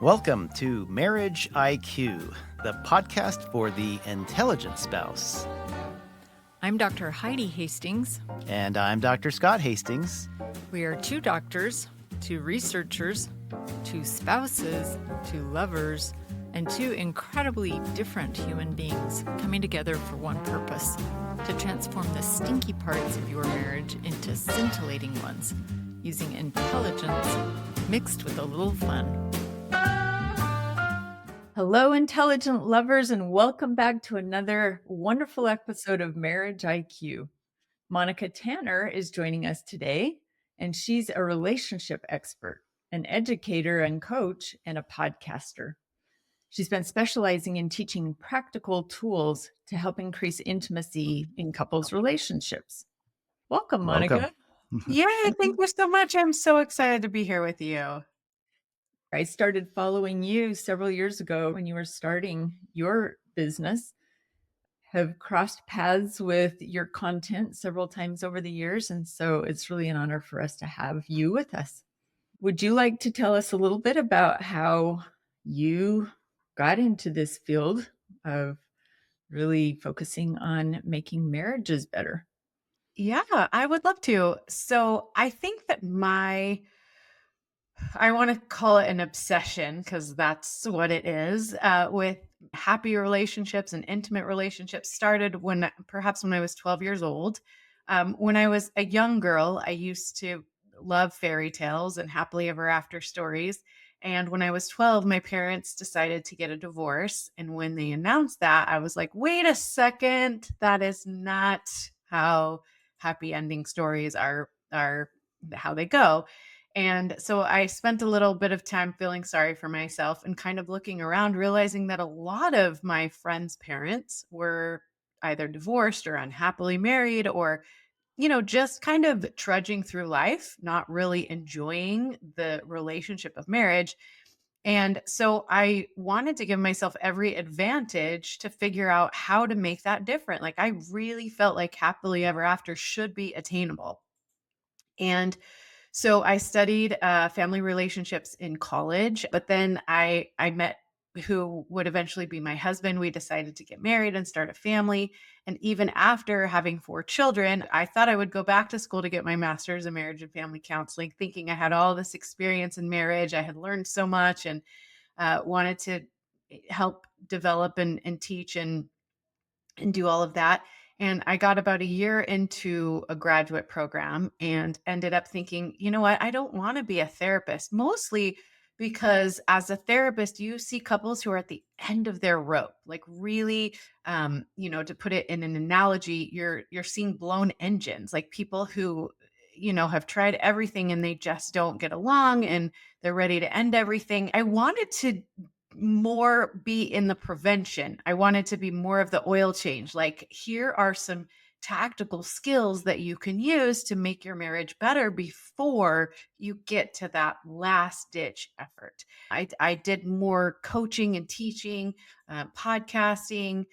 Welcome to Marriage IQ, the podcast for the intelligent spouse. I'm Dr. Heidi Hastings. And I'm Dr. Scott Hastings. We are two doctors, two researchers, two spouses, two lovers, and two incredibly different human beings coming together for one purpose: to transform the stinky parts of your marriage into scintillating ones, using intelligence mixed with a little fun. Hello, intelligent lovers, and welcome back to another wonderful episode of Marriage IQ. Monica Tanner is joining us today, and she's a relationship expert, an educator and coach, and a podcaster. She's been specializing in teaching practical tools to help increase intimacy in couples' relationships. Welcome, Monica. Yay, thank you so much. I'm so excited to be here with you. I started following you several years ago when you were starting your business. Have crossed paths with your content several times over the years, and so it's really an honor for us to have you with us. Would you like to tell us a little bit about how you got into this field of really focusing on making marriages better? Yeah, I would love to. So I think that I want to call it an obsession because that's what it is, with happy relationships and intimate relationships started perhaps when I was 12 years old. When I was a young girl, I used to love fairy tales and happily ever after stories. And when I was 12, my parents decided to get a divorce. And when they announced that, I was like, wait a second, that is not how happy ending stories are how they go. And so I spent a little bit of time feeling sorry for myself and kind of looking around, realizing that a lot of my friends' parents were either divorced or unhappily married or, just kind of trudging through life, not really enjoying the relationship of marriage. And so I wanted to give myself every advantage to figure out how to make that different. Like I really felt like happily ever after should be attainable. And so I studied family relationships in college, but then I met who would eventually be my husband. We decided to get married and start a family. And even after having 4 children, I thought I would go back to school to get my master's in marriage and family counseling, thinking I had all this experience in marriage. I had learned so much and wanted to help develop and teach and do all of that. And I got about a year into a graduate program and ended up thinking, you know what? I don't want to be a therapist, mostly because as a therapist, you see couples who are at the end of their rope, like really, to put it in an analogy, you're seeing blown engines, like people who, have tried everything and they just don't get along and they're ready to end everything. I wanted to more be in the prevention. I wanted to be more of the oil change. Like, here are some tactical skills that you can use to make your marriage better before you get to that last ditch effort. I did more coaching and teaching, podcasting,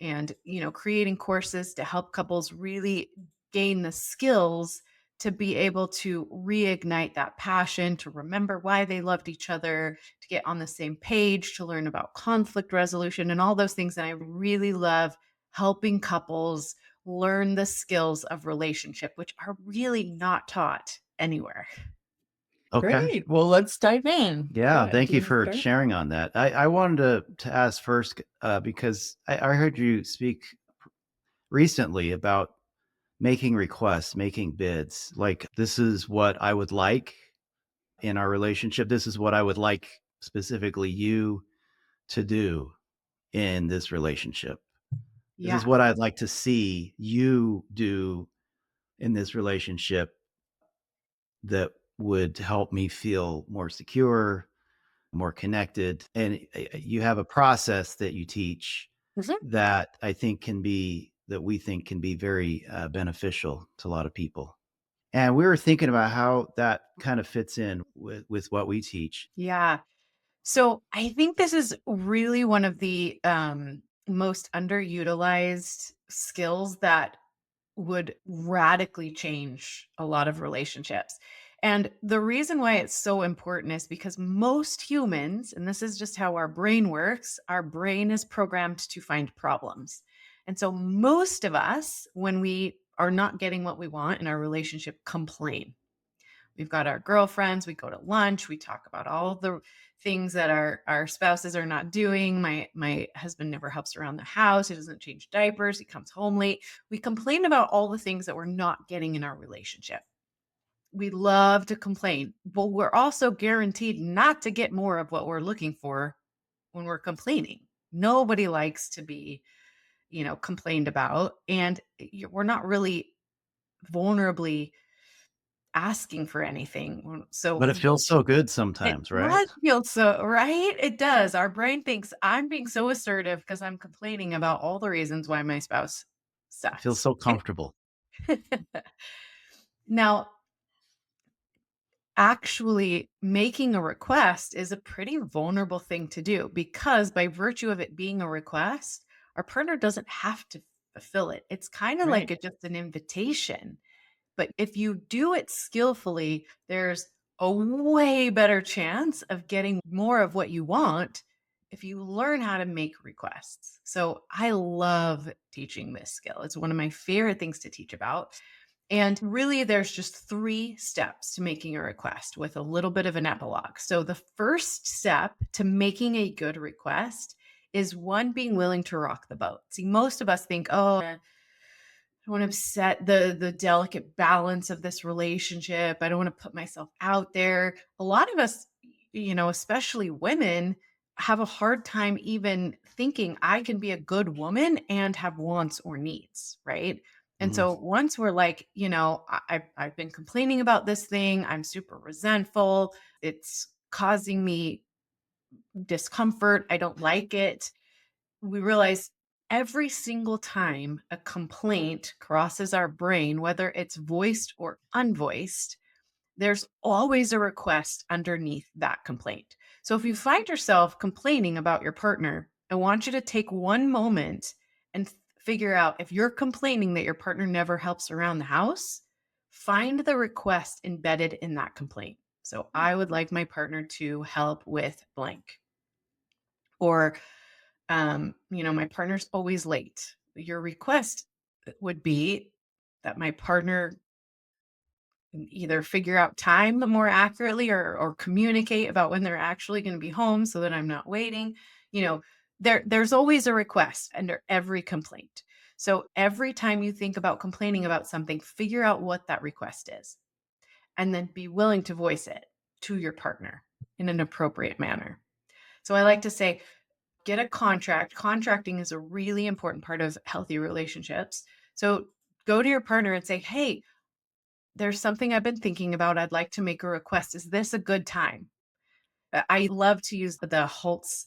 and creating courses to help couples really gain the skills to be able to reignite that passion, to remember why they loved each other, to get on the same page, to learn about conflict resolution and all those things. And I really love helping couples learn the skills of relationship, which are really not taught anywhere. Okay. Great. Well, let's dive in. Yeah, thank you for sharing on that. I wanted to ask first, because I heard you speak recently about making requests, making bids. Like, this is what I would like in our relationship. This is what I would like specifically you to do in this relationship. This is what I'd like to see you do in this relationship that would help me feel more secure, more connected. And you have a process that you teach that I think we think can be very beneficial to a lot of people. And we were thinking about how that kind of fits in with what we teach. Yeah. So I think this is really one of the most underutilized skills that would radically change a lot of relationships. And the reason why it's so important is because most humans, and this is just how our brain works, our brain is programmed to find problems. And so most of us, when we are not getting what we want in our relationship, complain. We've got our girlfriends, we go to lunch, we talk about all the things that our spouses are not doing. My husband never helps around the house, he doesn't change diapers, he comes home late. We complain about all the things that we're not getting in our relationship. We love to complain, but we're also guaranteed not to get more of what we're looking for when we're complaining. Nobody likes to be, complained about, and we're not really vulnerably asking for anything. But So it feels so good it sometimes, right? does feel so right. It does. Our brain thinks I'm being so assertive because I'm complaining about all the reasons why my spouse It feels sucks. so comfortable. Now, actually making a request is a pretty vulnerable thing to do because by virtue of it being a request, our partner doesn't have to fulfill it. It's kind of like Right. it's just an invitation. But if you do it skillfully, there's a way better chance of getting more of what you want if you learn how to make requests. So I love teaching this skill. It's one of my favorite things to teach about. And really, there's just three steps to making a request with a little bit of an epilogue. So, the first step to making a good request is one, being willing to rock the boat. See, most of us think, oh, I don't want to upset the delicate balance of this relationship. I don't want to put myself out there. A lot of us, especially women, have a hard time even thinking I can be a good woman and have wants or needs, right? And Mhm. so once we're like, I've been complaining about this thing, I'm super resentful, it's causing me discomfort, I don't like it, we realize every single time a complaint crosses our brain, whether it's voiced or unvoiced, there's always a request underneath that complaint. So if you find yourself complaining about your partner, I want you to take one moment and figure out if you're complaining that your partner never helps around the house, find the request embedded in that complaint. So I would like my partner to help with blank. Or my partner's always late. Your request would be that my partner either figure out time more accurately or communicate about when they're actually going to be home so that I'm not waiting. You know, there's always a request under every complaint. So every time you think about complaining about something, figure out what that request is and then be willing to voice it to your partner in an appropriate manner. So I like to say, get a contract. Contracting is a really important part of healthy relationships. So go to your partner and say, hey, there's something I've been thinking about. I'd like to make a request. Is this a good time? I love to use the Holtz,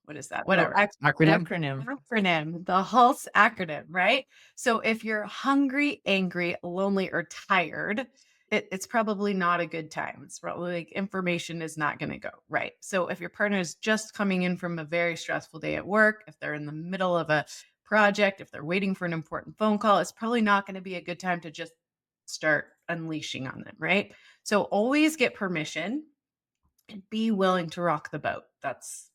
what is that? Oh, Whatever. Acronym? acronym. Acronym, the Holtz acronym, right? So if you're hungry, angry, lonely, or tired, it's probably not a good time. It's probably like information is not going to go right. So if your partner is just coming in from a very stressful day at work, if they're in the middle of a project, if they're waiting for an important phone call, it's probably not going to be a good time to just start unleashing on them, right? So always get permission and be willing to rock the boat. That's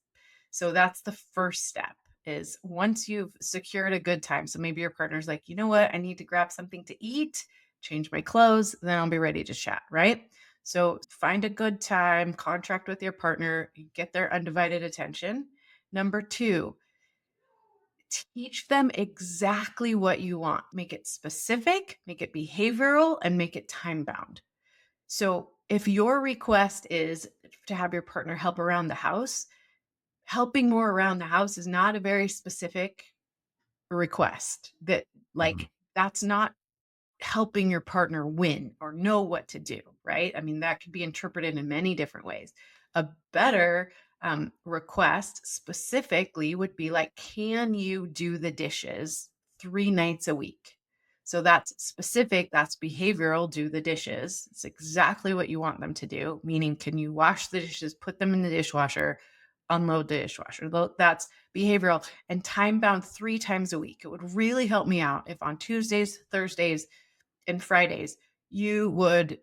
the first step is once you've secured a good time. So maybe your partner's like, you know what, I need to grab something to eat, change my clothes, then I'll be ready to chat, right? So find a good time, contract with your partner, get their undivided attention. Number two, teach them exactly what you want. Make it specific, make it behavioral, and make it time bound. So if your request is to have your partner help around the house, helping more around the house is not a very specific request. Mhm. That's not helping your partner win or know what to do, right? I mean, that could be interpreted in many different ways. A better request specifically would be like, can you do the dishes 3 nights a week? So that's specific, that's behavioral, do the dishes. It's exactly what you want them to do, meaning, can you wash the dishes, put them in the dishwasher, unload the dishwasher? That's behavioral and time bound 3 times a week. It would really help me out if on Tuesdays, Thursdays, and Fridays, you would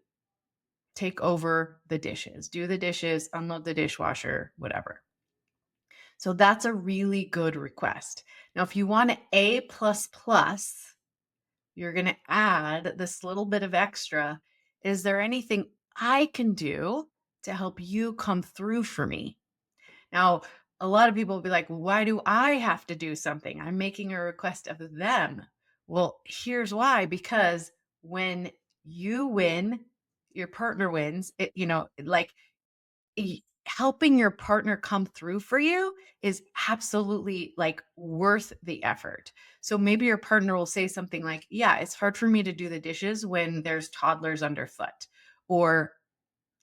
take over the dishes, do the dishes, unload the dishwasher, whatever. So that's a really good request. Now, if you want an A plus plus, you're going to add this little bit of extra. Is there anything I can do to help you come through for me? Now, a lot of people will be like, why do I have to do something? I'm making a request of them. Well, here's why, because when you win, your partner wins. Helping your partner come through for you is absolutely like worth the effort. So maybe your partner will say something like, yeah, it's hard for me to do the dishes when there's toddlers underfoot, or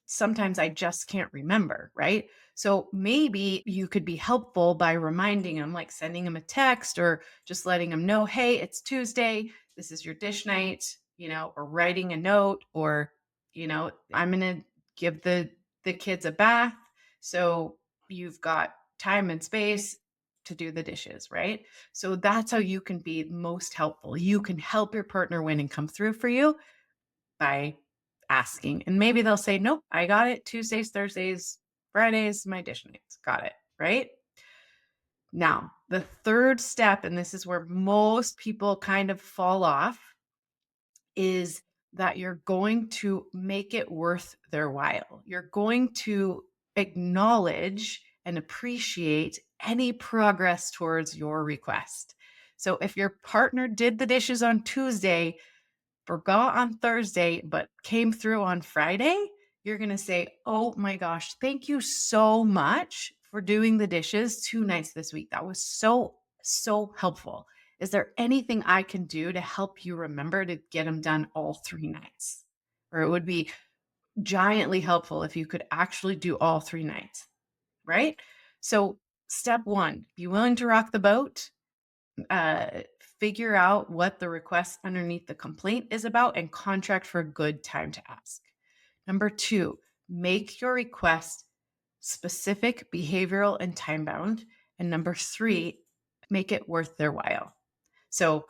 sometimes I just can't remember, right? So maybe you could be helpful by reminding them, like sending them a text or just letting them know, hey, it's Tuesday. This is your dish night, or writing a note, or, I'm going to give the kids a bath. So you've got time and space to do the dishes, right? So that's how you can be most helpful. You can help your partner win and come through for you by asking. And maybe they'll say, nope, I got it. Tuesdays, Thursdays, Fridays, my dish nights. Got it. Right. Now, the third step, and this is where most people kind of fall off, is that you're going to make it worth their while. You're going to acknowledge and appreciate any progress towards your request. So if your partner did the dishes on Tuesday, forgot on Thursday, but came through on Friday, you're going to say, oh my gosh, thank you so much for doing the dishes 2 nights this week. That was so, so helpful. Is there anything I can do to help you remember to get them done all 3 nights? Or it would be giantly helpful if you could actually do all 3 nights, right? So, step one, be willing to rock the boat, uh, figure out what the request underneath the complaint is about, and contract for a good time to ask. Number two, make your request specific, behavioral, and time bound. And number three, make it worth their while. So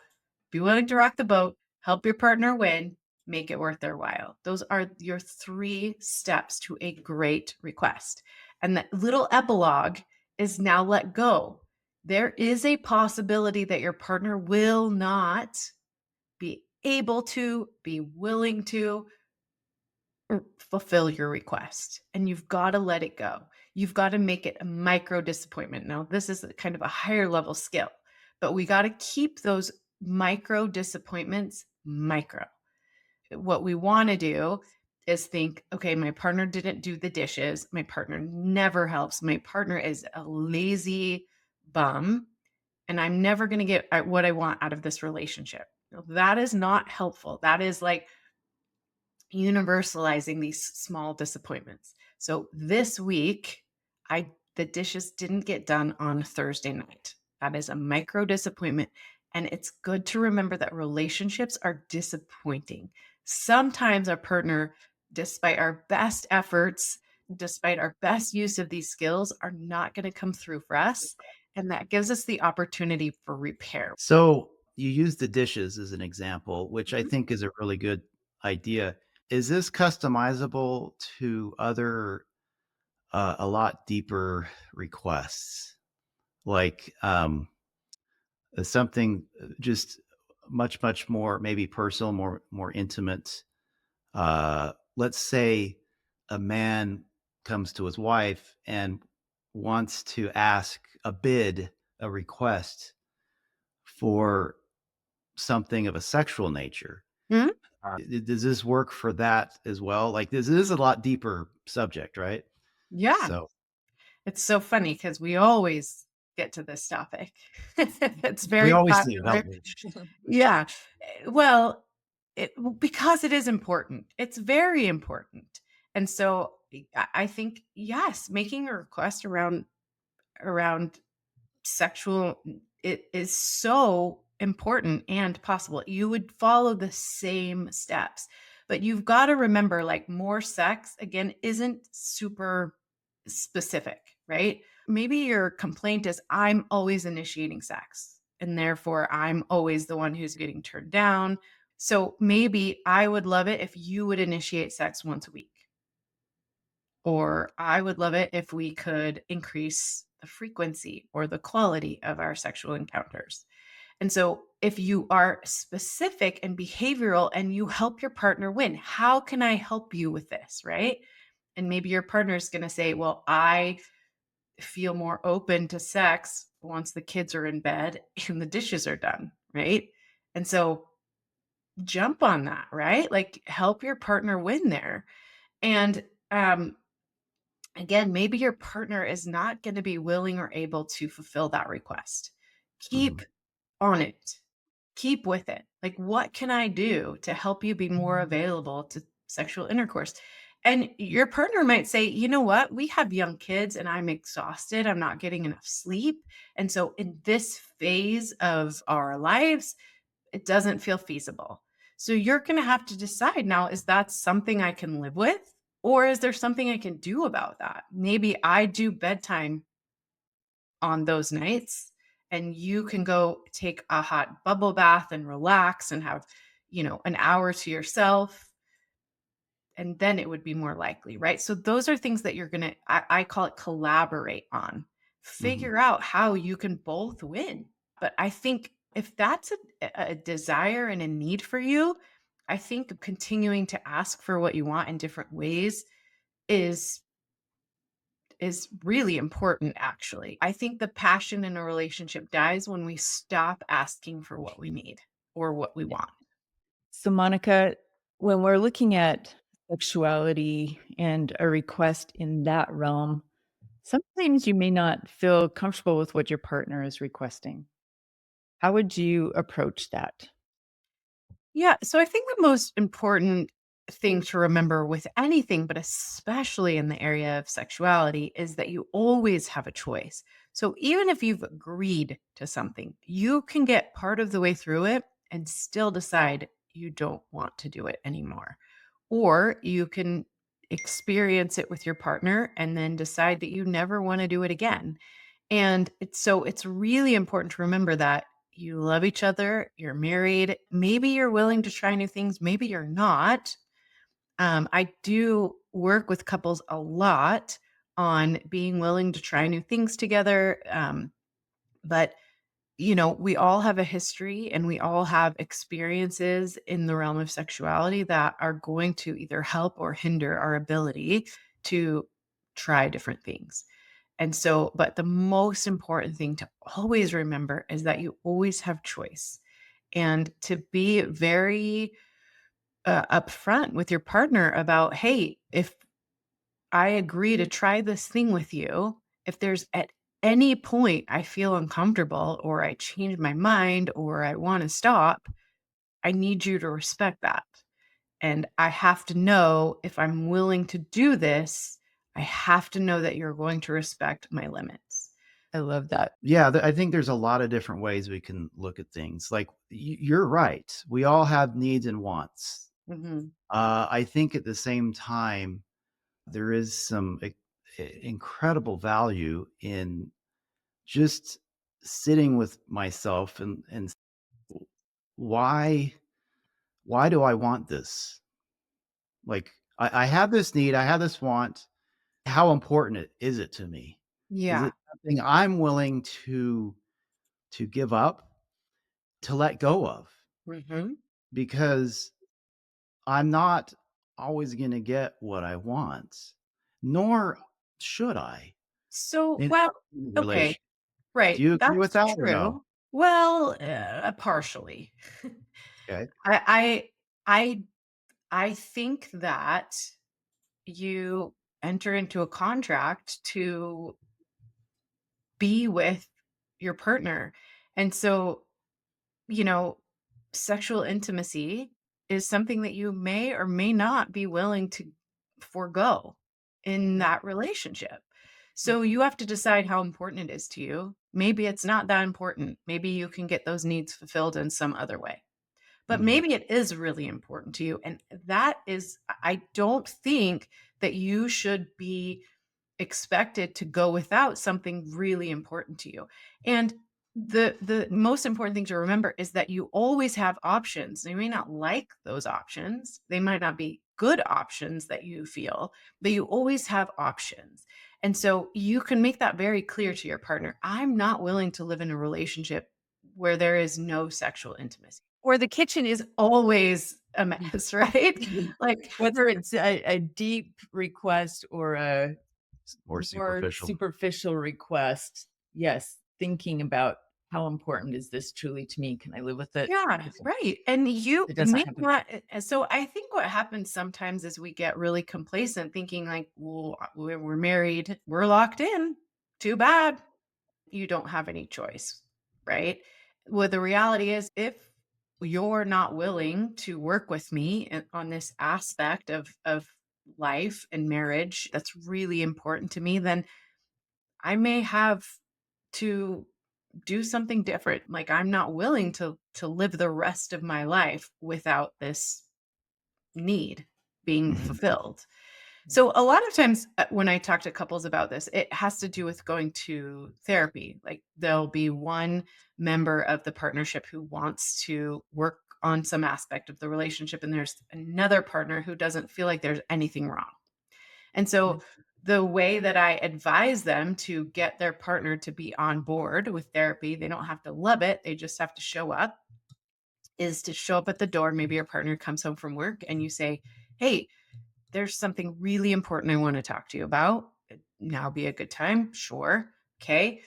be willing to rock the boat, help your partner win, make it worth their while. Those are your 3 steps to a great request. And that little epilogue is now let go. There is a possibility that your partner will not be able to, be willing to, fulfill your request, and you've got to let it go. You've got to make it a micro disappointment. Now, this is kind of a higher level skill, but we got to keep those micro disappointments micro. What we want to do is think, okay, my partner didn't do the dishes. My partner never helps. My partner is a lazy bum, and I'm never going to get what I want out of this relationship. Now, that is not helpful. That is like universalizing these small disappointments. So this week, the dishes didn't get done on Thursday night. That is a micro disappointment. And it's good to remember that relationships are disappointing. Sometimes our partner, despite our best efforts, despite our best use of these skills, are not going to come through for us. And that gives us the opportunity for repair. So you use the dishes as an example, which I Mhm. think is a really good idea. Is this customizable to other, a lot deeper requests? Like, something just much, much more maybe personal, more intimate. Let's say a man comes to his wife and wants to ask a bid, a request for something of a sexual nature. Mhm. Does this work for that as well? Like, this is a lot deeper subject, right? Yeah. So It's so funny because we always get to this topic. It's we very always do, popular. don't we? Yeah. Well, because it is important. It's very important. And so I think, yes, making a request around sexual, it is so important and possible. You would follow the same steps. But you've got to remember, like, more sex again isn't super specific, right? Maybe your complaint is, I'm always initiating sex, and therefore I'm always the one who's getting turned down. So maybe I would love it if you would initiate sex once a week. Or I would love it if we could increase the frequency or the quality of our sexual encounters. And so, if you are specific and behavioral and you help your partner win, how can I help you with this? Right. And maybe your partner is going to say, well, I feel more open to sex once the kids are in bed and the dishes are done. Right. And so, jump on that. Right. Like, help your partner win there. And, again, maybe your partner is not going to be willing or able to fulfill that request. Keep Mhm. on it. Keep with it. Like, what can I do to help you be more available to sexual intercourse? And your partner might say, you know what? We have young kids and I'm exhausted. I'm not getting enough sleep. And so, in this phase of our lives, it doesn't feel feasible. So you're going to have to decide now, is that something I can live with? Or is there something I can do about that? Maybe I do bedtime on those nights and you can go take a hot bubble bath and relax and have, an hour to yourself, and then it would be more likely, right? So those are things that you're going to, I call it collaborate on. Mhm. Figure out how you can both win. But I think if that's a desire and a need for you, I think continuing to ask for what you want in different ways is is really important actually. I think the passion in a relationship dies when we stop asking for what we need or what we want. So, Monica, when we're looking at sexuality and a request in that realm, sometimes you may not feel comfortable with what your partner is requesting. How would you approach that? Yeah. So I think the most important thing to remember with anything, but especially in the area of sexuality, is that you always have a choice. So even if you've agreed to something, you can get part of the way through it and still decide you don't want to do it anymore. Or you can experience it with your partner and then decide that you never want to do it again. And it's really important to remember that you love each other, you're married, maybe you're willing to try new things, maybe you're not. I do work with couples a lot on being willing to try new things together. But we all have a history and we all have experiences in the realm of sexuality that are going to either help or hinder our ability to try different things. And so, but the most important thing to always remember is that you always have choice and to be very upfront with your partner about, hey, if I agree to try this thing with you, if there's at any point I feel uncomfortable or I change my mind or I want to stop, I need you to respect that. And I have to know if I'm willing to do this, I have to know that you're going to respect my limits. I love that. Yeah, I think there's a lot of different ways we can look at things. Like, you're right. We all have needs and wants. Mhm. I think at the same time, there is some incredible value in just sitting with myself and why why do I want this? Like, I have this need, I have this want. How important is it to me? Is Yeah. it something I'm willing to give up, to let go of? Mhm. Because I'm not always going to get what I want, nor should I So, in well, a okay. relation. Do Right. you agree with That's that or no? true. Well, partially. Okay. I I I think that you enter into a contract to be with your partner. And so, you know, sexual intimacy is something that you may or may not be willing to forego in that relationship. So you have to decide how important it is to you. Maybe it's not that important. Maybe you can get those needs fulfilled in some other way. But Mhm, maybe it is really important to you. And that is, I don't think that you should be expected to go without something really important to you. And the most important thing to remember is that you always have options. You may not like those options. They might not be good options that you feel, but you always have options. And so you can make that very clear to your partner. I'm not willing to live in a relationship where there is no sexual intimacy, or the kitchen is always a mess, right? Like, Whether it's a deep request or a More more superficial. superficial request, yes, thinking about how important is this truly to me? Can I live with it yeah, if right. And you it doesn't may happen? not. So I think what happens sometimes is we get really complacent thinking like, well, we're married, we're locked in. Too bad. You don't have any choice, right? Well, the reality is, if you're not willing to work with me on this aspect of life and marriage that's really important to me, then I may have to do something different. Like, I'm not willing to live the rest of my life without this need being Mhm. fulfilled. So a lot of times when I talk to couples about this, it has to do with going to therapy. Like, there'll be one member of the partnership who wants to work on some aspect of the relationship, and there's another partner who doesn't feel like there's anything wrong. And Yeah. so the way that I advise them to get their partner to be on board with therapy, they don't have to love it, they just have to show up, is to show up at the door. Maybe your partner comes home from work and you say, "Hey, there's something really important I want to talk to you about. Now be a good time." Sure. Okay.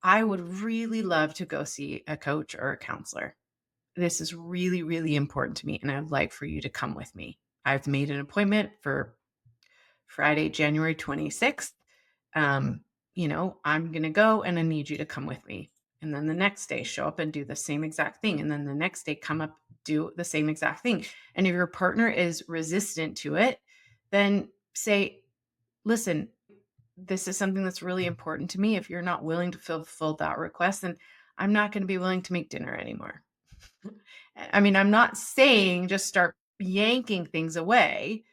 I would really love to go see a coach or a counselor. This is really, really important to me, and I'd like for you to come with me. I've made an appointment for Friday, January 26th. Um, I'm going to go and I need you to come with me. And then the next day, show up and do the same exact thing. And then the next day, come up, do the same exact thing. And if your partner is resistant to it, then say, listen, this is something that's really important to me. If you're not willing to fulfill that request, then I'm not going to be willing to make dinner anymore. I mean, I'm not saying just start yanking things away,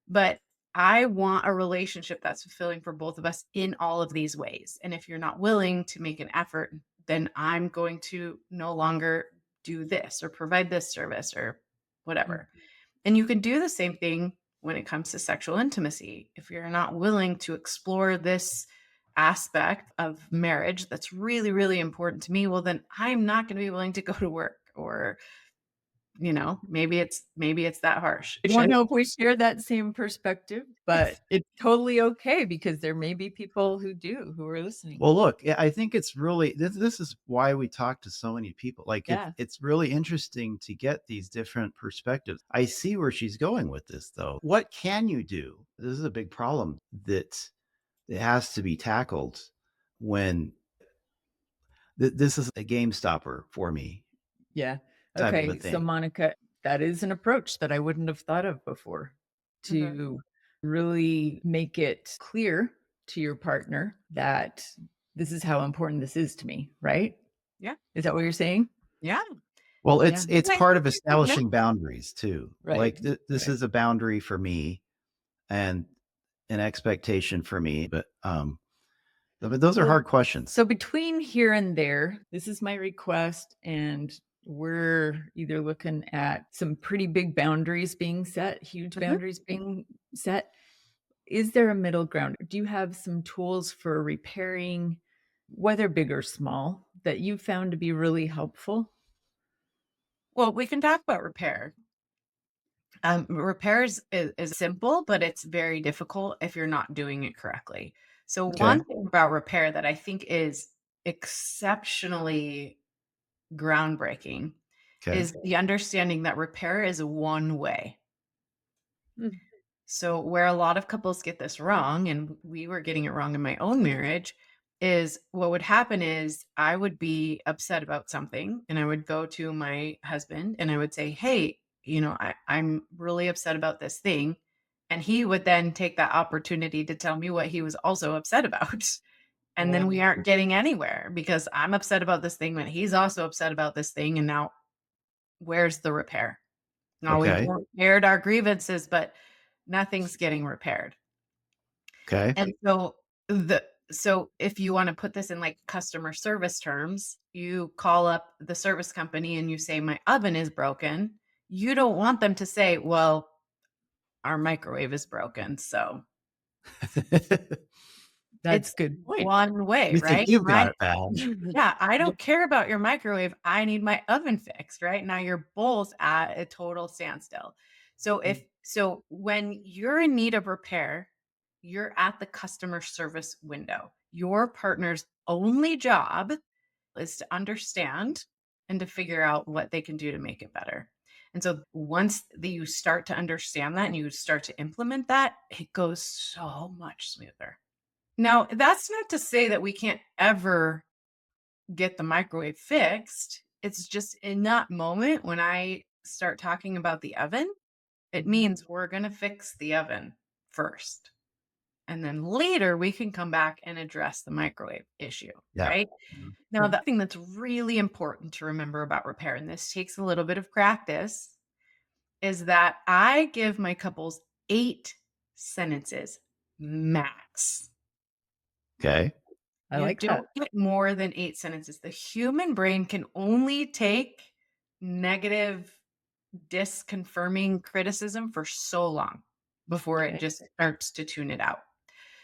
but I want a relationship that's fulfilling for both of us in all of these ways. And if you're not willing to make an effort, then I'm going to no longer do this or provide this service or Mm. whatever. And you can do the same thing when it comes to sexual intimacy. If you're not willing to explore this aspect of marriage that's really, really important to me, well, then I'm not going to be willing to go to work, or maybe it's that harsh. I don't know if we share that same perspective, but it's totally okay because there may be people who do, who are listening. Well, look, I think it's really this is why we talk to so many people. Like Yeah. it's really interesting to get these different perspectives. I see where she's going with this though. What can you do? This is a big problem that it has to be tackled when this is a game stopper for me Yeah. type of a Okay. So, thing. Monica, that is an approach that I wouldn't have thought of before, Okay. to really make it clear to your partner that this is how important this is to me, right? Yeah. Is that what you're saying? Yeah. Well, Yeah. it's And I part of think you know establishing boundaries too. Right. Like this Right. is a boundary for me and an expectation for me, but those are So, hard questions. so between here and there, this is my request, and we're either looking at some pretty big boundaries being set, huge Mhm. boundaries being set. Is there a middle ground? Do you have some tools for repairing, whether big or small, that you found to be really helpful? Well, we can talk about repair. Repairs is simple, but it's very difficult if you're not doing it correctly. So Okay. one thing about repair that I think is exceptionally groundbreaking Okay. is the understanding that repair is one way. Mm. So, where a lot of couples get this wrong, and we were getting it wrong in my own marriage, is what would happen is I would be upset about something and I would go to my husband and I would say, "Hey, I'm really upset about this thing." And he would then take that opportunity to tell me what he was also upset about. And then Wow. we aren't getting anywhere because I'm upset about this thing, but he's also upset about this thing. And now where's the repair? Now we've Okay. aired our grievances, but nothing's getting repaired. Okay. And so if you wanna put this in, like, customer service terms, you call up the service company and you say, "My oven is broken." You don't want them to say, "Well, our microwave is broken. So That's it's a good point. one way, You think right? you've got it bad. Yeah, I Yeah. don't care about your microwave. I need my oven fixed, right? Now you're both at a total standstill. So when you're in need of repair, you're at the customer service window. Your partner's only job is to understand and to figure out what they can do to make it better. And so once you start to understand that and you start to implement that, it goes so much smoother. Now, that's not to say that we can't ever get the microwave fixed. It's just in that moment when I start talking about the oven, it means we're going to fix the oven first. And then later we can come back and address the microwave issue, Yeah. right? Now, the thing that's really important to remember about repair, and this takes a little bit of practice, is that I give my couples 8 sentences max. Okay. I You like that. don't get more than 8 sentences. The human brain can only take negative, disconfirming criticism for so long before it Okay. just starts to tune it out.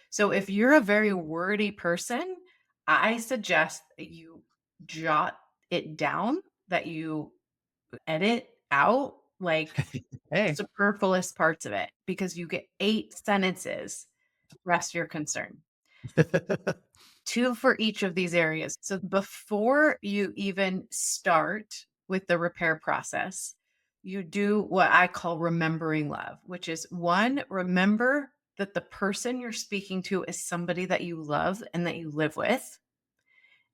So if you're a very wordy person, I suggest that you jot it down, that you edit out like Hey, superfluous parts of it because you get 8 sentences, rest your concern. 2 for each of these areas. So before you even start with the repair process, you do what I call remembering love, which is 1, remember that the person you're speaking to is somebody that you love and that you live with.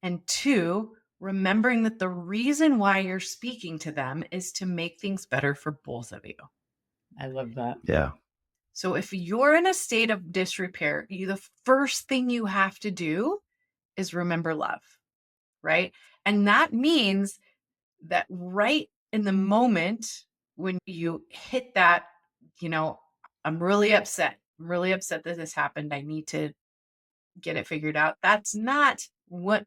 And 2, remembering that the reason why you're speaking to them is to make things better for both of you. I love that. Yeah. So if you're in a state of disrepair, the first thing you have to do is remember love, right? And that means that right in the moment when you hit that, you know, I'm really upset. I'm really upset that this happened. I need to get it figured out. That's not what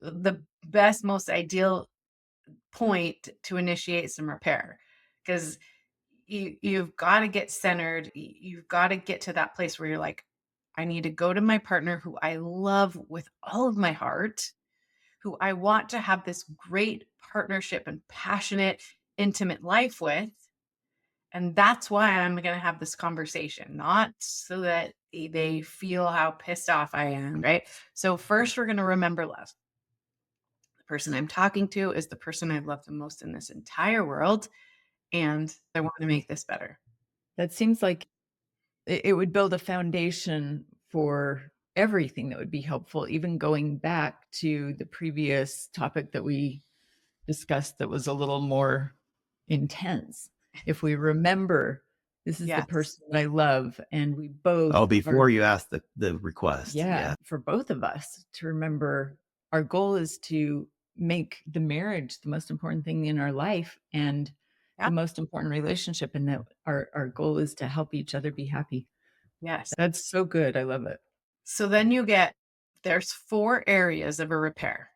the best, most ideal point to initiate some repair because you've got to get centered. You've got to get to that place where you're like, I need to go to my partner who I love with all of my heart, who I want to have this great partnership and passionate, intimate life with. And that's why I'm going to have this conversation, not so that they feel how pissed off I am, right? So, first, we're going to remember love. The person I'm talking to is the person I love the most in this entire world. And I want to make this better. That seems like it would build a foundation for everything that would be helpful, even going back to the previous topic that we discussed that was a little more intense. If we remember, this is the Yes. person that I love, and we both Oh, are, before you ask the request. yeah, Yeah. for both of us to remember our goal is to make the marriage the most important thing in our life and Yeah. the most important relationship, and that our goal is to help each other be happy. Yes. That's so good. I love it. So then there's 4 areas of a repair.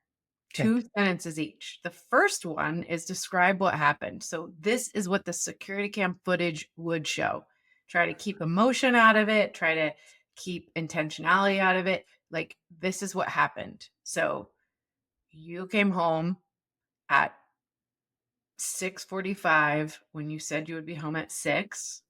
Okay. 2 sentences each. The first one is describe what happened. So this is what the security cam footage would show. Try to keep emotion out of it, try to keep intentionality out of it. Like this is what happened. So you came home at 6:45 when you said you would be home at 6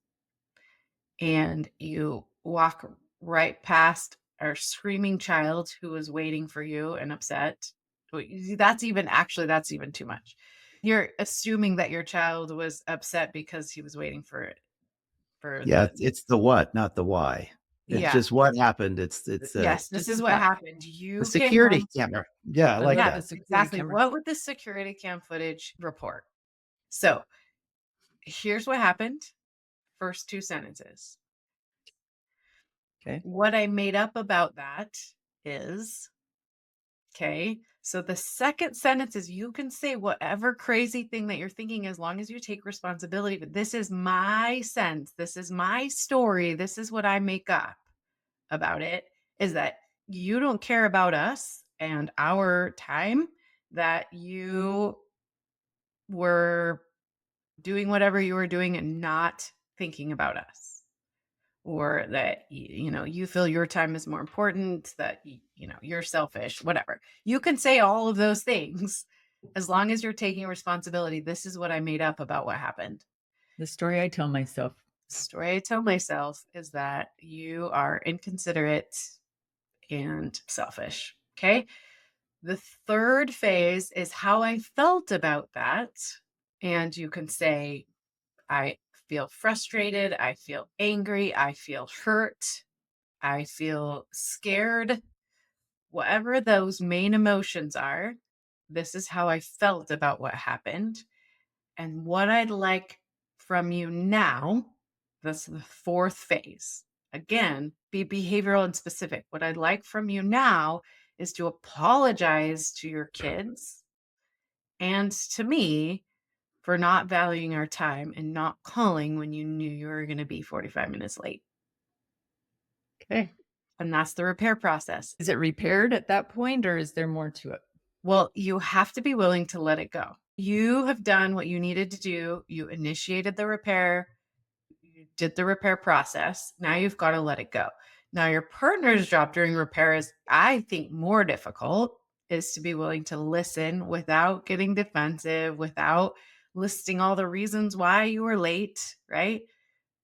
and you walk right past our screaming child who was waiting for you and upset. That's even too much. You're assuming that your child was upset because he was waiting for Yeah, the it's the what, not the why. It's yeah. just what happened. It's Yes, this Just is the what fact. happened. the You came security home. camera. Yeah, I I like love Yeah, the that. security exactly. camera. What would the security cam footage report? So here's what happened. First 2 sentences. Okay. What I made up about that is okay. So the second sentence is you can say whatever crazy thing that you're thinking as long as you take responsibility. But this is my sense. This is my story. This is what I make up about it is that you don't care about us and our time, that you were doing whatever you were doing and not thinking about us, or that you feel your time is more important, that you're selfish, whatever. You can say all of those things as long as you're taking responsibility. This is what I made up about what happened. The story I tell myself. The story I tell myself is that you are inconsiderate and selfish. Okay. The third phase is how I felt about that. And you can say, I feel frustrated. I feel angry. I feel hurt. I feel scared. Whatever those main emotions are, this is how I felt about what happened. And what I'd like from you now, that's the fourth phase. Again, be behavioral and specific. What I'd like from you now is to apologize to your kids and to me for not valuing our time and not calling when you knew you were going to be 45 minutes late. Okay. And that's the repair process. Is it repaired at that point, or is there more to it? Well, you have to be willing to let it go. You have done what you needed to do. You initiated the repair. You did the repair process. Now you've got to let it go. Now, your partner's job during repair is, I think, more difficult, is to be willing to listen without getting defensive, without listing all the reasons why you were late, right?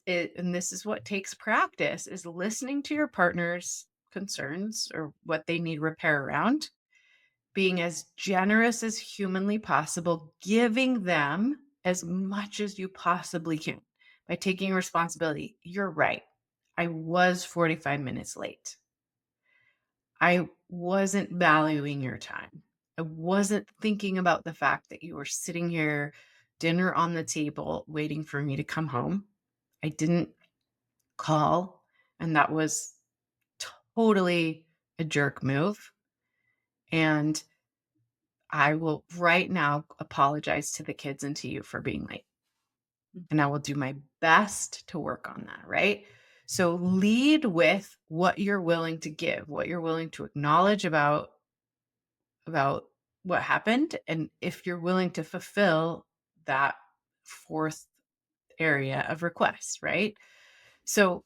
And this is what takes practice, is listening to your partner's concerns or what they need repair around, being as generous as humanly possible, giving them as much as you possibly can by taking responsibility. You're right. I was 45 minutes late. I wasn't valuing your time. I wasn't thinking about the fact that you were sitting here, dinner on the table, waiting for me to come home. I didn't call, and that was totally a jerk move. And I will right now apologize to the kids and to you for being late. And I will do my best to work on that, right? So lead with what you're willing to give, what you're willing to acknowledge about what happened, and if you're willing to fulfill that fourth area of requests, right? So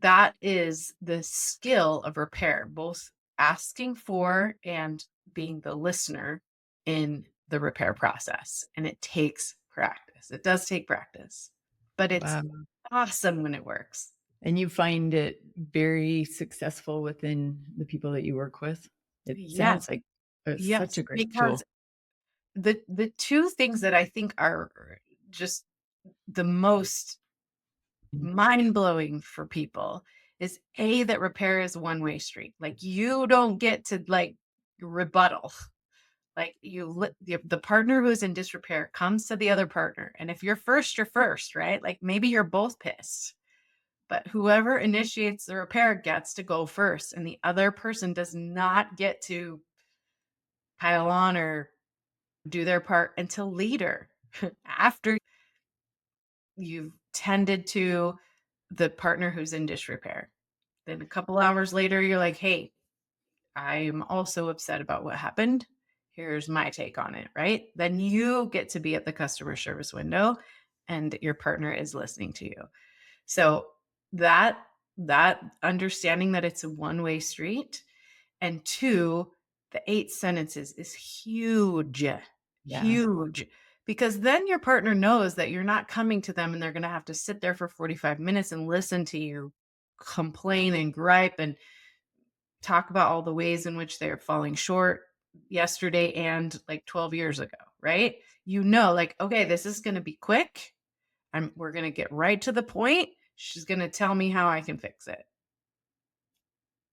that is the skill of repair, both asking for and being the listener in the repair process. And it takes practice. It does take practice, but it's Wow. awesome when it works. And you find it very successful within the people that you work with? It Yes. sounds like such Yes. a great Because tool. the two things that I think are just the most mind blowing for people is that repair is one-way street. Like, you don't get to rebuttal. Like, the partner who's in disrepair comes to the other partner. And if you're first, right? Like, maybe you're both pissed, but whoever initiates the repair gets to go first. And the other person does not get to pile on or do their part until later, after you've tended to the partner who's in disrepair. Then a couple hours later, you're like, hey, I'm also upset about what happened. Here's my take on it, right? Then you get to be at the customer service window and your partner is listening to you. So that understanding that it's a one-way street, and two, the 8 sentences is huge. Yeah. Huge. Because then your partner knows that you're not coming to them and they're going to have to sit there for 45 minutes and listen to you complain and gripe and talk about all the ways in which they're falling short yesterday and like 12 years ago, right? Like, okay, this is going to be quick. We're going to get right to the point. She's going to tell me how I can fix it.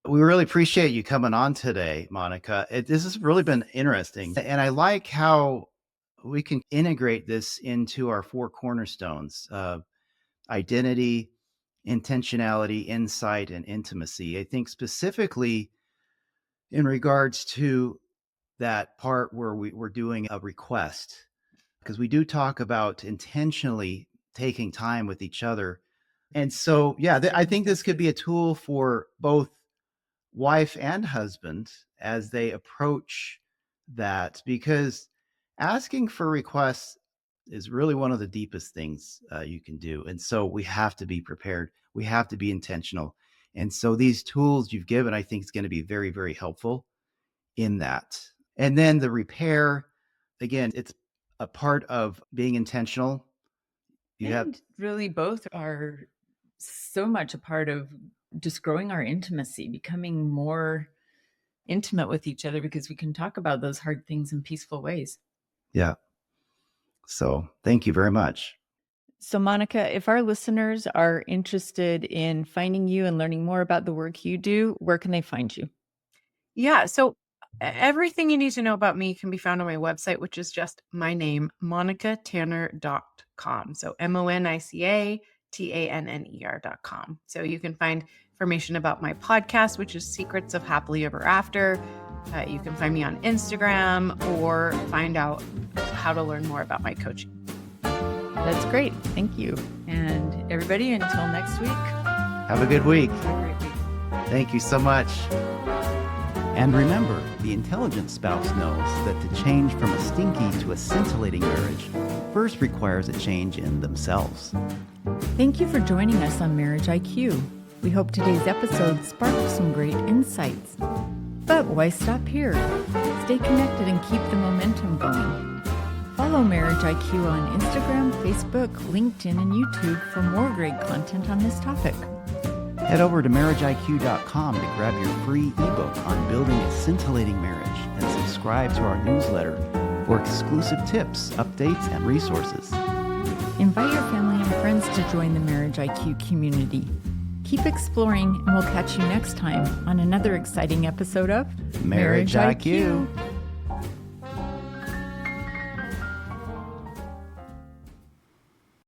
We really appreciate you coming on today, Monica. This has really been interesting. And I like how we can integrate this into our four cornerstones: identity, intentionality, insight, and intimacy. I think specifically in regards to that part where we're doing a request, because we do talk about intentionally taking time with each other. And so, yeah, I think this could be a tool for both wife and husband as they approach that, because asking for requests is really one of the deepest things you can do. And so we have to be prepared. We have to be intentional. And so these tools you've given, I think, is going to be very, very helpful in that. And then the repair, again, it's a part of being intentional. And really both are so much a part of just growing our intimacy, becoming more intimate with each other, because we can talk about those hard things in peaceful ways. Yeah. So thank you very much. So, Monica, if our listeners are interested in finding you and learning more about the work you do, where can they find you? Yeah. So everything you need to know about me can be found on my website, which is just my name, monicatanner.com. So MonicaTanner.com. So you can find information about my podcast, which is Secrets of Happily Ever After. You can find me on Instagram or find out how to learn more about my coaching. That's great. Thank you. And everybody, until next week. Have a good week. Have a great week. Thank you so much. And remember, the intelligent spouse knows that to change from a stinky to a scintillating marriage first requires a change in themselves. Thank you for joining us on Marriage IQ. We hope today's episode sparked some great insights. But why stop here? Stay connected and keep the momentum going. Follow Marriage IQ on Instagram, Facebook, LinkedIn, and YouTube for more great content on this topic. Head over to marriageiq.com to grab your free ebook on building a scintillating marriage and subscribe to our newsletter for exclusive tips, updates, and resources. Invite your family and friends to join the Marriage IQ community. Keep exploring, and we'll catch you next time on another exciting episode of Marriage IQ.